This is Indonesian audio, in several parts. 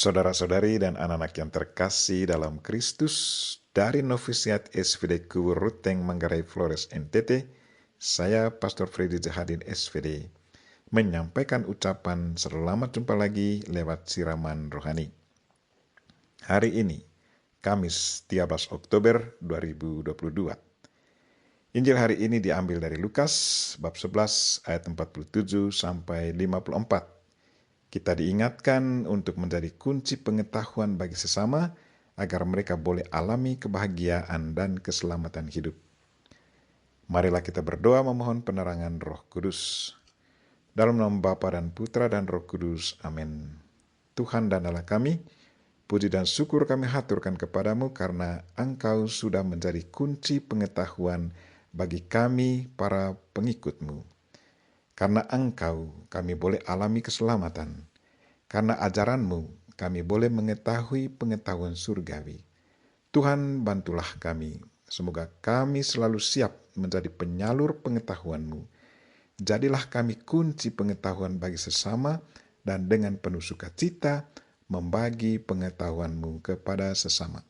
Saudara-saudari dan anak-anak yang terkasih dalam Kristus, dari Novisiat SVD Kubur Ruteng Manggarai Flores NTT, saya Pastor Freddy Jahadin SVD, menyampaikan ucapan selamat jumpa lagi lewat siraman rohani. Hari ini, Kamis 13 Oktober 2022. Injil hari ini diambil dari Lukas, bab 11 ayat 47 sampai 54. Kita diingatkan untuk menjadi kunci pengetahuan bagi sesama agar mereka boleh alami kebahagiaan dan keselamatan hidup. Marilah kita berdoa memohon penerangan Roh Kudus. Dalam nama Bapa dan Putra dan Roh Kudus. Amin. Tuhan dan Allah kami, puji dan syukur kami haturkan kepadamu karena Engkau sudah menjadi kunci pengetahuan bagi kami para pengikut-Mu. Karena Engkau, kami boleh alami keselamatan. Karena ajaran-Mu, kami boleh mengetahui pengetahuan surgawi. Tuhan, bantulah kami. Semoga kami selalu siap menjadi penyalur pengetahuan-Mu. Jadilah kami kunci pengetahuan bagi sesama dan dengan penuh sukacita membagi pengetahuan-Mu kepada sesama.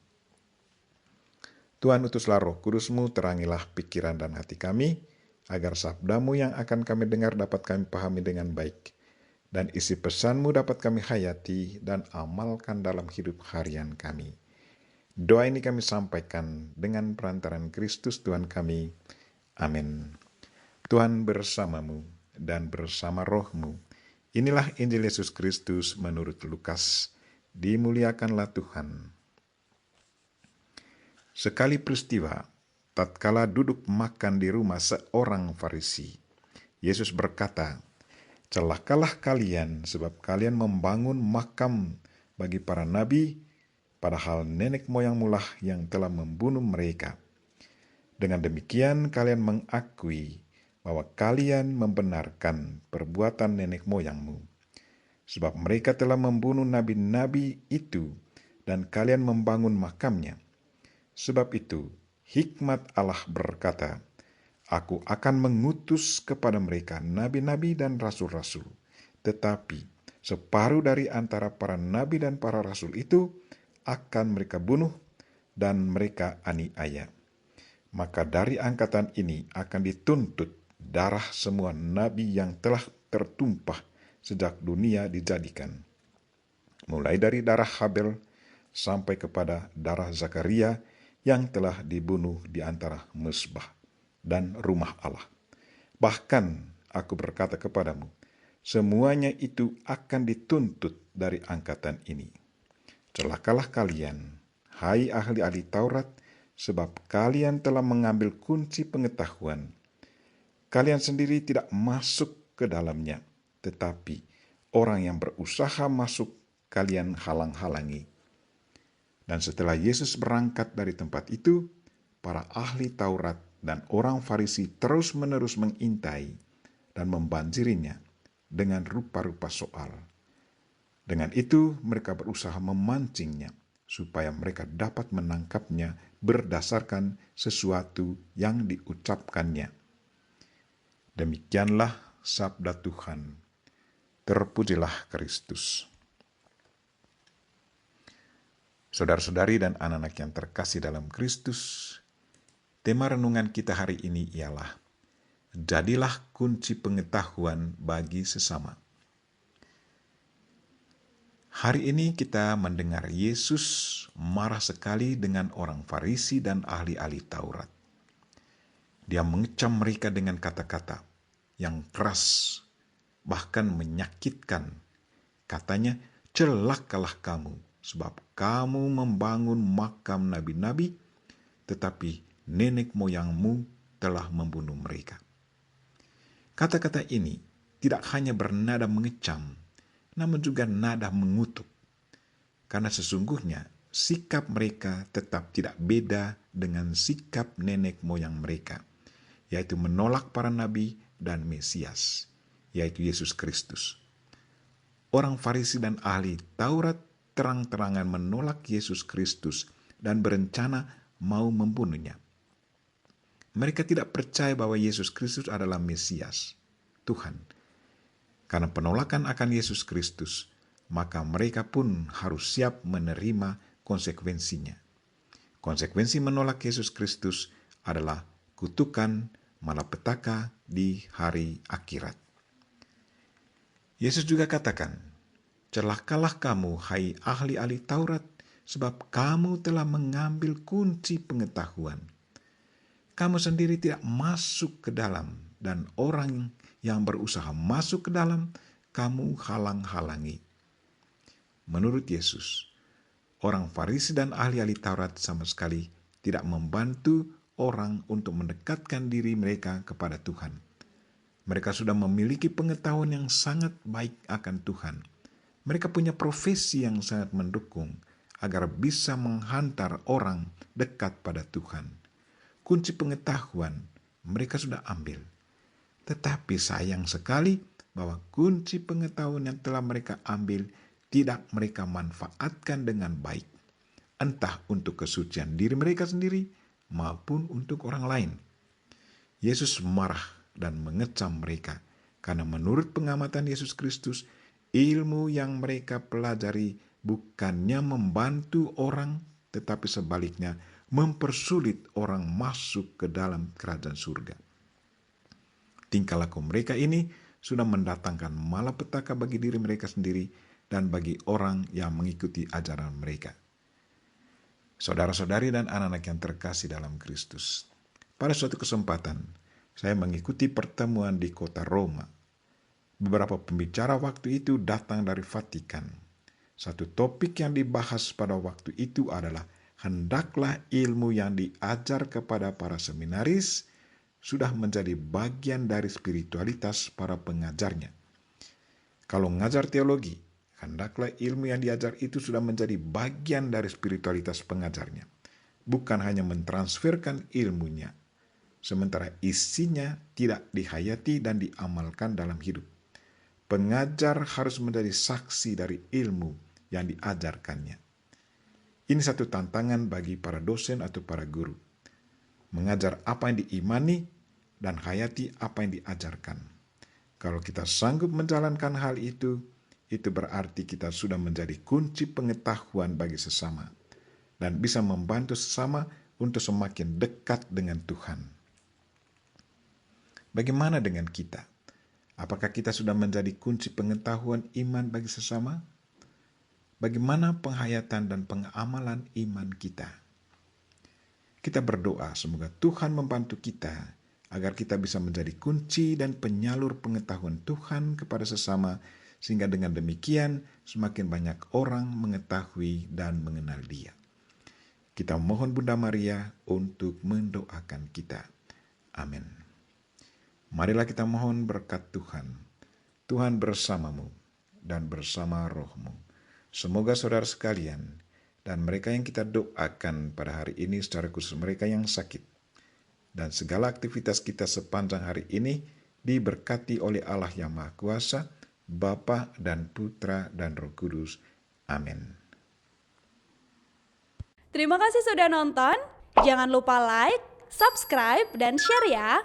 Tuhan, utuslah Roh Kudus-Mu, terangilah pikiran dan hati kami, agar sabda-Mu yang akan kami dengar dapat kami pahami dengan baik, dan isi pesan-Mu dapat kami hayati dan amalkan dalam hidup harian kami. Doa ini kami sampaikan dengan perantaran Kristus Tuhan kami. Amin. Tuhan bersamamu dan bersama roh-Mu. Inilah Injil Yesus Kristus menurut Lukas. Dimuliakanlah Tuhan. Sekali peristiwa, tatkala duduk makan di rumah seorang Farisi, Yesus berkata, "Celakalah kalian, sebab kalian membangun makam bagi para nabi, padahal nenek moyangmu lah yang telah membunuh mereka. Dengan demikian kalian mengakui bahwa kalian membenarkan perbuatan nenek moyangmu, sebab mereka telah membunuh nabi-nabi itu dan kalian membangun makamnya. Sebab itu, hikmat Allah berkata, Aku akan mengutus kepada mereka nabi-nabi dan rasul-rasul. Tetapi separuh dari antara para nabi dan para rasul itu akan mereka bunuh dan mereka aniaya. Maka dari angkatan ini akan dituntut darah semua nabi yang telah tertumpah sejak dunia dijadikan. Mulai dari darah Habel sampai kepada darah Zakaria yang telah dibunuh di antara mezbah dan rumah Allah. Bahkan aku berkata kepadamu, semuanya itu akan dituntut dari angkatan ini. Celakalah kalian, hai ahli-ahli Taurat, sebab kalian telah mengambil kunci pengetahuan. Kalian sendiri tidak masuk ke dalamnya, tetapi orang yang berusaha masuk kalian halang-halangi." Dan setelah Yesus berangkat dari tempat itu, para ahli Taurat dan orang Farisi terus-menerus mengintai dan membanjirinya dengan rupa-rupa soal. Dengan itu mereka berusaha memancingnya supaya mereka dapat menangkapnya berdasarkan sesuatu yang diucapkannya. Demikianlah sabda Tuhan. Terpujilah Kristus. Saudara-saudari dan anak-anak yang terkasih dalam Kristus, tema renungan kita hari ini ialah jadilah kunci pengetahuan bagi sesama. Hari ini kita mendengar Yesus marah sekali dengan orang Farisi dan ahli-ahli Taurat. Dia mengecam mereka dengan kata-kata yang keras, bahkan menyakitkan. Katanya, "Celakalah kamu, sebab kamu membangun makam nabi-nabi, tetapi nenek moyangmu telah membunuh mereka." Kata-kata ini tidak hanya bernada mengecam, namun juga nada mengutuk. Karena sesungguhnya sikap mereka tetap tidak beda dengan sikap nenek moyang mereka, yaitu menolak para nabi dan Mesias, yaitu Yesus Kristus. Orang Farisi dan ahli Taurat terang-terangan menolak Yesus Kristus dan berencana mau membunuhnya. Mereka tidak percaya bahwa Yesus Kristus adalah Mesias, Tuhan. Karena penolakan akan Yesus Kristus, maka mereka pun harus siap menerima konsekuensinya. Konsekuensi menolak Yesus Kristus adalah kutukan malapetaka di hari akhirat. Yesus juga katakan, "Celakalah kamu, hai ahli-ahli Taurat, sebab kamu telah mengambil kunci pengetahuan. Kamu sendiri tidak masuk ke dalam, dan orang yang berusaha masuk ke dalam, kamu halang-halangi." Menurut Yesus, orang Farisi dan ahli-ahli Taurat sama sekali tidak membantu orang untuk mendekatkan diri mereka kepada Tuhan. Mereka sudah memiliki pengetahuan yang sangat baik akan Tuhan. Mereka punya profesi yang sangat mendukung agar bisa menghantar orang dekat pada Tuhan. Kunci pengetahuan mereka sudah ambil. Tetapi sayang sekali bahwa kunci pengetahuan yang telah mereka ambil tidak mereka manfaatkan dengan baik, entah untuk kesucian diri mereka sendiri maupun untuk orang lain. Yesus marah dan mengecam mereka karena menurut pengamatan Yesus Kristus, ilmu yang mereka pelajari bukannya membantu orang, tetapi sebaliknya mempersulit orang masuk ke dalam kerajaan surga. Tingkah laku mereka ini sudah mendatangkan malapetaka bagi diri mereka sendiri dan bagi orang yang mengikuti ajaran mereka. Saudara-saudari dan anak-anak yang terkasih dalam Kristus, pada suatu kesempatan saya mengikuti pertemuan di kota Roma. Beberapa pembicara waktu itu datang dari Vatikan. Satu topik yang dibahas pada waktu itu adalah hendaklah ilmu yang diajar kepada para seminaris sudah menjadi bagian dari spiritualitas para pengajarnya. Kalau mengajar teologi, hendaklah ilmu yang diajar itu sudah menjadi bagian dari spiritualitas pengajarnya, bukan hanya mentransferkan ilmunya, sementara isinya tidak dihayati dan diamalkan dalam hidup. Pengajar harus menjadi saksi dari ilmu yang diajarkannya. Ini satu tantangan bagi para dosen atau para guru. Mengajar apa yang diimani dan hayati apa yang diajarkan. Kalau kita sanggup menjalankan hal itu berarti kita sudah menjadi kunci pengetahuan bagi sesama dan bisa membantu sesama untuk semakin dekat dengan Tuhan. Bagaimana dengan kita? Apakah kita sudah menjadi kunci pengetahuan iman bagi sesama? Bagaimana penghayatan dan pengamalan iman kita? Kita berdoa semoga Tuhan membantu kita agar kita bisa menjadi kunci dan penyalur pengetahuan Tuhan kepada sesama, sehingga dengan demikian semakin banyak orang mengetahui dan mengenal Dia. Kita mohon Bunda Maria untuk mendoakan kita. Amin. Marilah kita mohon berkat Tuhan. Tuhan bersamamu dan bersama rohmu. Semoga saudara sekalian dan mereka yang kita doakan pada hari ini secara khusus mereka yang sakit dan segala aktivitas kita sepanjang hari ini diberkati oleh Allah yang Maha Kuasa, Bapa dan Putra dan Roh Kudus. Amin. Terima kasih sudah nonton. Jangan lupa like, subscribe, dan share ya.